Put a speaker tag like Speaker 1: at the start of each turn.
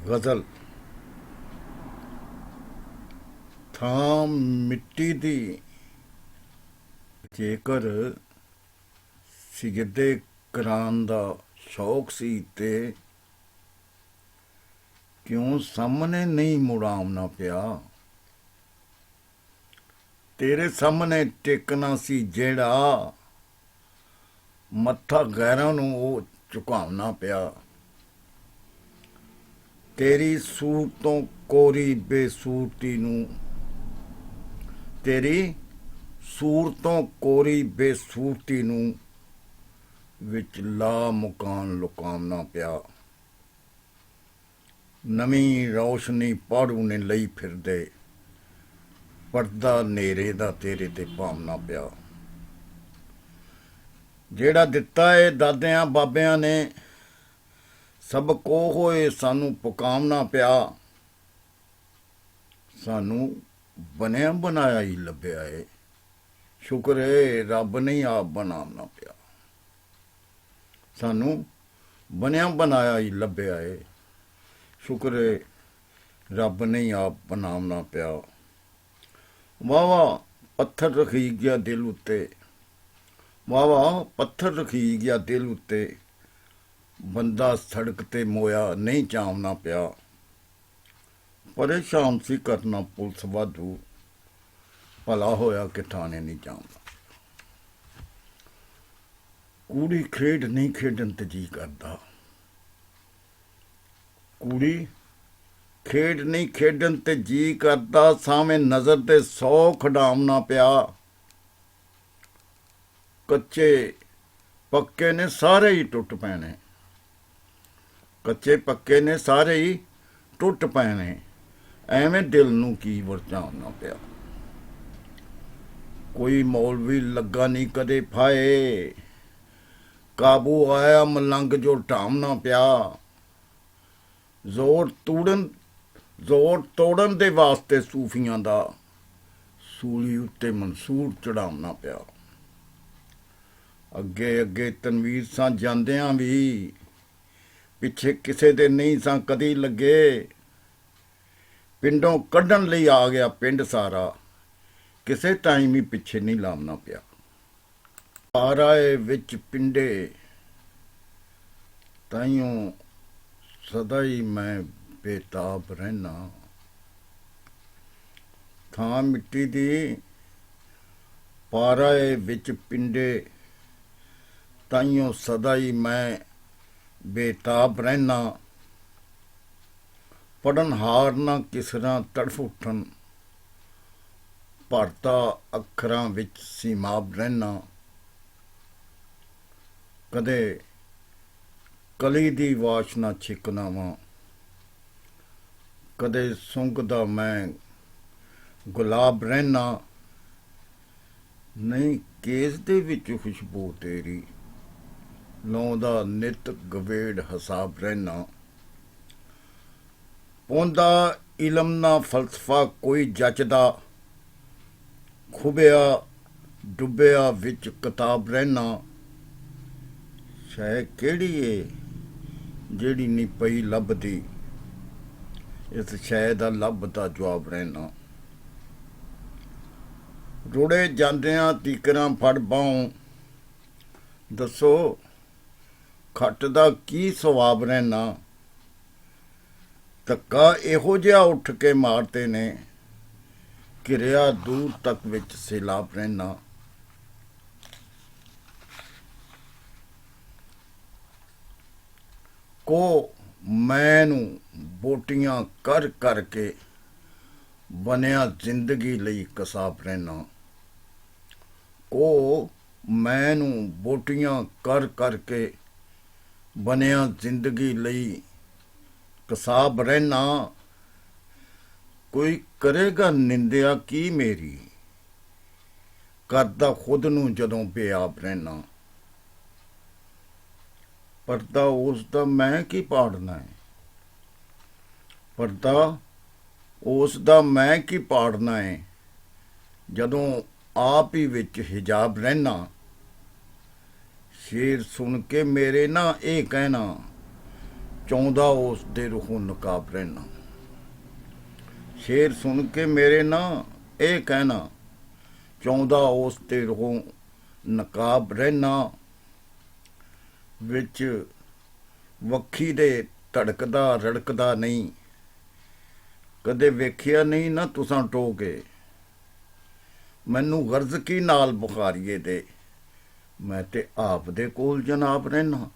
Speaker 1: ਗਜ਼ਲ ਥਾਂ ਮਿੱਟੀ ਦੀ ਜੇਕਰ ਸਿਜਦੇ ਕਰਾਨ ਦਾ ਸ਼ੌਕ ਸੀ ਤੇ ਕਿਉਂ ਸਾਹਮਣੇ ਨਹੀਂ ਮੁੜਾਮਣਾ ਪਿਆ। ਤੇਰੇ ਸਾਹਮਣੇ ਟੇਕਣਾ ਸੀ ਜਿਹੜਾ ਮੱਥਾ ਗੈਰਾਂ ਨੂੰ ਉਹ ਝੁਕਾਉਣਾ ਪਿਆ। ਤੇਰੀ ਸੂਰਤ ਤੋਂ ਕੋਰੀ ਬੇਸੂਰਤੀ ਨੂੰ ਤੇਰੀ ਸੂਰਤ ਤੋਂ ਕੋਰੀ ਬੇਸੂਰਤੀ ਨੂੰ ਵਿੱਚ ਲਾ ਮੁਕਾਨ ਲੁਕਾਉਣਾ ਪਿਆ। ਨਵੀਂ ਰੌਸ਼ਨੀ ਪਾੜੂ ਨੇ ਲਈ ਫਿਰਦੇ ਪਰਦਾ ਨੇਰੇ ਦਾ ਤੇਰੇ ਤੇ ਪਾਉਣਾ ਪਿਆ। ਜਿਹੜਾ ਦਿੱਤਾ ਏ ਦਾਦਿਆਂ ਬਾਬਿਆਂ ਨੇ ਸਭ ਕੋ ਹੋਏ ਸਾਨੂੰ ਪੁਕਾਮਣਾ ਪਿਆ। ਸਾਨੂੰ ਬਣਿਆ ਬਣਾਇਆ ਹੀ ਲੱਭਿਆ ਏ, ਸ਼ੁਕਰ ਏ ਰੱਬ ਨੇ ਆਪ ਬਣਾਉਣਾ ਪਿਆ। ਸਾਨੂੰ ਬਣਿਆ ਬਣਾਇਆ ਹੀ ਲੱਭਿਆ ਏ, ਸ਼ੁਕਰ ਏ ਰੱਬ ਨੇ ਆਪ ਬਣਾਉਣਾ ਪਿਆ। ਵਾਵਾ ਪੱਥਰ ਰਖੀ ਗਿਆ ਦਿਲ ਉੱਤੇ, ਵਾਵਾ ਪੱਥਰ ਰਖੀ ਗਿਆ ਦਿਲ ਉੱਤੇ, ਬੰਦਾ ਸੜਕ ਤੇ ਮੋਇਆ ਨਹੀਂ ਚਾਮਣਾ ਪਿਆ। ਪਰੇਸ਼ਾਨ ਸੀ ਕਰਨਾ ਪੁਲਿਸ ਵਾਧੂ, ਭਲਾ ਹੋਇਆ ਕਿ ਥਾਣੇ ਨਹੀਂ ਜਾਮਣਾ। ਕੁੜੀ ਖੇਡ ਨਹੀਂ ਖੇਡਣ ਤੇ ਜੀ ਕਰਦਾ, ਕੁੜੀ ਖੇਡ ਨਹੀਂ ਖੇਡਣ ਤੇ ਜੀ ਕਰਦਾ। ਸਾਵੇਂ ਨਜ਼ਰ ਤੇ 100 ਖਡਾਉਣਾ ਪਿਆ। ਕੱਚੇ ਪੱਕੇ ਨੇ ਸਾਰੇ ਹੀ ਟੁੱਟ ਪੈਣੇ, ਕੱਚੇ ਪੱਕੇ ਨੇ ਸਾਰੇ ਹੀ ਟੁੱਟ ਪੈਣੇ। ਐਵੇਂ ਦਿਲ ਨੂੰ ਕੀ ਵਰਚਾਉਣਾ ਪਿਆ। ਕੋਈ ਮੌਲਵੀ ਲੱਗਾ ਨਹੀਂ ਕਦੇ ਫਾਏ, ਕਾਬੂ ਆਇਆ ਮਲੰਗ ਜੋ ਢਾਮਣਾ ਪਿਆ। ਜ਼ੋਰ ਤੋੜਨ ਦੇ ਵਾਸਤੇ ਸੂਫੀਆਂ ਦਾ ਸੂਲੀ ਉੱਤੇ ਮਨਸੂਰ ਚੜਾਉਣਾ ਪਿਆ। ਅੱਗੇ ਅੱਗੇ ਤਨਵੀਰ ਸਾਂ ਜਾਂਦਿਆਂ ਵੀ ਪਿੱਛੇ ਕਿਸੇ ਦੇ ਨਹੀਂ ਸਾਂ ਕਦੀ ਲੱਗੇ। ਪਿੰਡੋਂ ਕੱਢਣ ਲਈ ਆ ਗਿਆ ਪਿੰਡ ਸਾਰਾ, ਕਿਸੇ ਟਾਈਮ ਹੀ ਪਿੱਛੇ ਨਹੀਂ ਲਾਉਣਾ ਪਿਆ। ਪਾਰਾਏ ਵਿੱਚ ਪਿੰਡੇ ਤਾਈਓਂ ਸਦਾ ਹੀ ਮੈਂ ਬੇਤਾਬ ਰਹਿਣਾ। ਥਾਂ ਮਿੱਟੀ ਦੀ ਪਾਰਾਏ ਵਿੱਚ ਪਿੰਡੇ ਤਾਈਓਂ ਸਦਾ ਹੀ ਮੈਂ ਬੇਤਾਬ ਰਹਿਣਾ। ਪੜਨ ਹਾਰ ਨਾ ਕਿਸਰਾਂ ਤੜਫ ਉੱਠਣ, ਭਰਤਾ ਅੱਖਰਾਂ ਵਿੱਚ ਸੀਮਾਬ ਰਹਿਣਾ। ਕਦੇ ਕਲੀ ਦੀ ਵਾਸ਼ਨਾ ਛਿਕਣਾ ਵਾਂ, ਕਦੇ ਸੁੰਘਦਾ ਮੈਂ ਗੁਲਾਬ ਰਹਿਣਾ। ਨਹੀਂ ਕੇਸ ਦੇ ਵਿੱਚ ਖੁਸ਼ਬੂ ਤੇਰੀ, ਲਾਉਂਦਾ ਨਿਤ ਗਵੇੜ ਹਿਸਾਬ ਰਹਿਣਾ। ਪੌਂਦਾ ਇਲਮ ਨਾ ਫਲਸਫਾ ਕੋਈ ਜੱਚਦਾ, ਖੁਬਿਆ ਡੁੱਬਿਆ ਵਿੱਚ ਕਿਤਾਬ ਰਹਿਣਾ। ਸ਼ੈ ਕਿਹੜੀ ਏ ਜਿਹੜੀ ਨਹੀਂ ਪਈ ਲੱਭਦੀ, ਇਸ ਸ਼ੈ ਦਾ ਲੱਭਦਾ ਜਵਾਬ ਰਹਿਣਾ। ਰੁੜੇ ਜਾਂਦਿਆਂ ਤੀਕਰਾਂ ਫੜ ਬਾਹੋਂ, ਦੱਸੋ ਖੱਟ ਦਾ ਕੀ ਸਵਾਬ ਰਹਿਣਾ। ਧੱਕਾ ਇਹੋ ਜਿਹਾ ਉੱਠ ਕੇ ਮਾਰਦੇ ਨੇ, ਘਿਰਿਆ ਦੂਰ ਤੱਕ ਵਿੱਚ ਸੈਲਾਬ ਰਹਿਣਾ। ਕੋ ਮੈਨੂੰ ਬੋਟੀਆਂ ਕਰ ਕਰਕੇ ਬਣਿਆ ਜ਼ਿੰਦਗੀ ਲਈ ਕਸਾਬ ਰਹਿਣਾ। ਕੋ ਮੈਨੂੰ ਬੋਟੀਆਂ ਕਰ ਕਰਕੇ ਬਣਿਆ ਜ਼ਿੰਦਗੀ ਲਈ ਕਸਾਬ ਰਹਿਣਾ। ਕੋਈ ਕਰੇਗਾ ਨਿੰਦਿਆ ਕੀ ਮੇਰੀ, ਕਰਦਾ ਖੁਦ ਨੂੰ ਜਦੋਂ ਬੇਆਬ ਰਹਿਣਾ। ਪਰਦਾ ਉਸ ਦਾ ਮੈਂ ਕੀ ਪਾੜਨਾ ਹੈ, ਪਰਦਾ ਉਸ ਦਾ ਮੈਂ ਕੀ ਪਾੜਨਾ ਹੈ, ਜਦੋਂ ਆਪ ਹੀ ਵਿੱਚ ਹਿਜਾਬ ਰਹਿਣਾ। ਸ਼ੇਰ ਸੁਣ ਕੇ ਮੇਰੇ ਨਾ ਇਹ ਕਹਿਣਾ ਚਾਹੁੰਦਾ ਉਸ ਦੇ ਰੂਹੋਂ ਨਕਾਬ ਰਹਿਣਾ। ਸ਼ੇਰ ਸੁਣ ਕੇ ਮੇਰੇ ਨਾ ਇਹ ਕਹਿਣਾ, ਚਾਹੁੰਦਾ ਉਸ ਦੇ ਰੂਹੋਂ ਨਕਾਬ ਰਹਿਣਾ। ਵਿੱਚ ਵੱਖੀ ਦੇ ਧੜਕਦਾ ਰੜਕਦਾ ਨਹੀਂ, ਕਦੇ ਵੇਖਿਆ ਨਹੀਂ ਨਾ ਤੁਸਾਂ ਟੋਕੇ। ਮੈਨੂੰ ਗਰਜ਼ ਕੀ ਨਾਲ ਬੁਖਾਰੀਏ ਦੇ, ਮੈਂ ਤੇ ਆਪ ਦੇ ਕੋਲ ਜਨਾਬ ਰਹਿਣਾ।